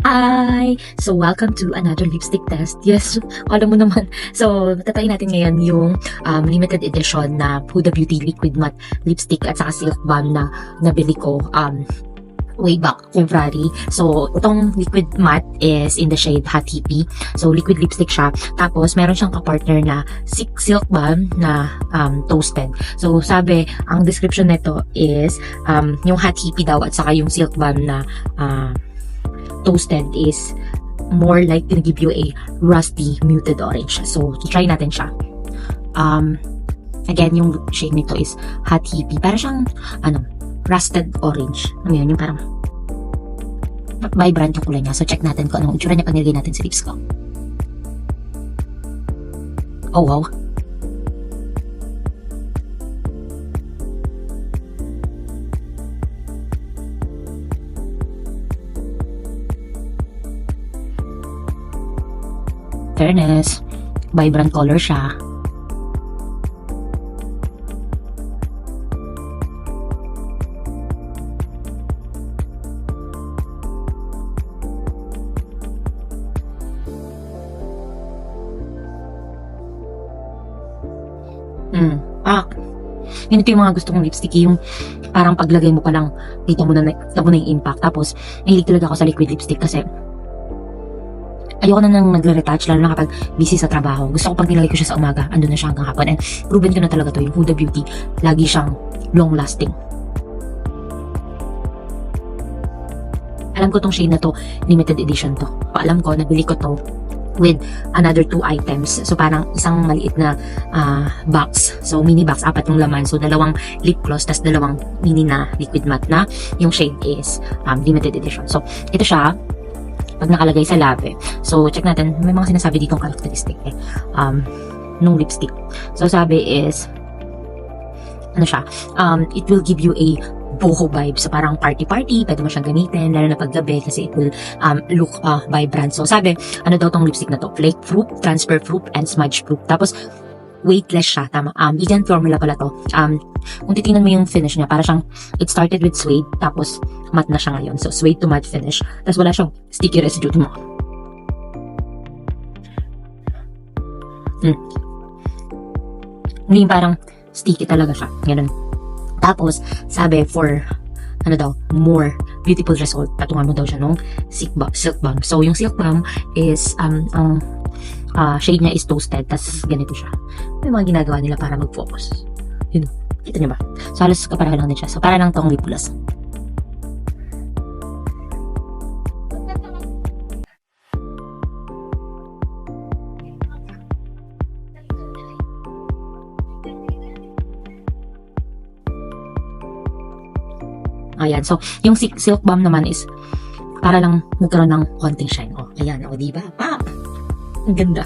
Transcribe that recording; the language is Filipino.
Hi! So, welcome to another lipstick test. Yes, alam mo naman. So, tatry natin ngayon yung limited edition na Huda Beauty Liquid Matte Lipstick at saka Silk Balm na nabili ko way back February. So, itong liquid matte is in the shade Hot Hippie. So, liquid lipstick siya. Tapos, meron siyang kapartner na silk balm na toasted. So, sabi, ang description nito is yung Hot Hippie daw at saka yung silk balm na toasted is more like gonna give you a rusty muted orange. So, try natin siya. Again, yung shade nito is Hot Hippie. Para siyang, rusted orange. Ano yun? Yung parang vibrant yung kulay niya. So, check natin kung anong itsura niya pag nilagay natin sa lips ko. Oh, wow. Fairness, vibrant color siya. Ganito yung mga gusto kong lipstick, yung parang paglagay mo pa lang dito mo na yung impact. Tapos mahilig talaga ako sa liquid lipstick kasi ayoko na nang nagre-retouch, lalo na kapag busy sa trabaho. Gusto ko pag nilagay ko siya sa umaga, andun na siya hanggang hapon. And proven ko na talaga to, yung Huda Beauty, lagi siyang long lasting. Alam ko tong shade na to, limited edition to. Alam ko, nabili ko to with another 2 items. So parang isang maliit na box. So mini box, 4 yung laman. So dalawang lip gloss, tas dalawang mini na liquid matte na yung shade is limited edition. So ito siya pag nakalagay sa labi. So, check natin. May mga sinasabi ditong characteristic nung lipstick. So, sabi is, ano siya? It will give you a boho vibe. So, parang party-party. Pwede mo siyang gamitin, lalo na paggabi kasi it will look vibrant. So, sabi, ano daw tong lipstick na to? Flake proof, transfer proof, and smudge proof. Tapos, weightless siya. Tama. Vegan formula pala to. Kung titingnan mo yung finish niya, para siyang, it started with suede, tapos matte na siya ngayon. So, suede to matte finish. Tapos wala siyang sticky residue mo. Hindi parang sticky talaga siya. Ganun. Tapos, sabi, for more beautiful result, patungan mo daw siya nung silk balm. So, yung silk balm is, shade niya is toasted, tas ganito siya. May mga ginagawa nila para mag-focus. Yun. Kita niyo ba? So, halos kapareho lang din siya. So, para lang tong lip gloss. Ayan. So, yung silk balm naman is para lang magkaroon ng konting shine. Oh, ayan. O, diba? Pop! Ang ganda.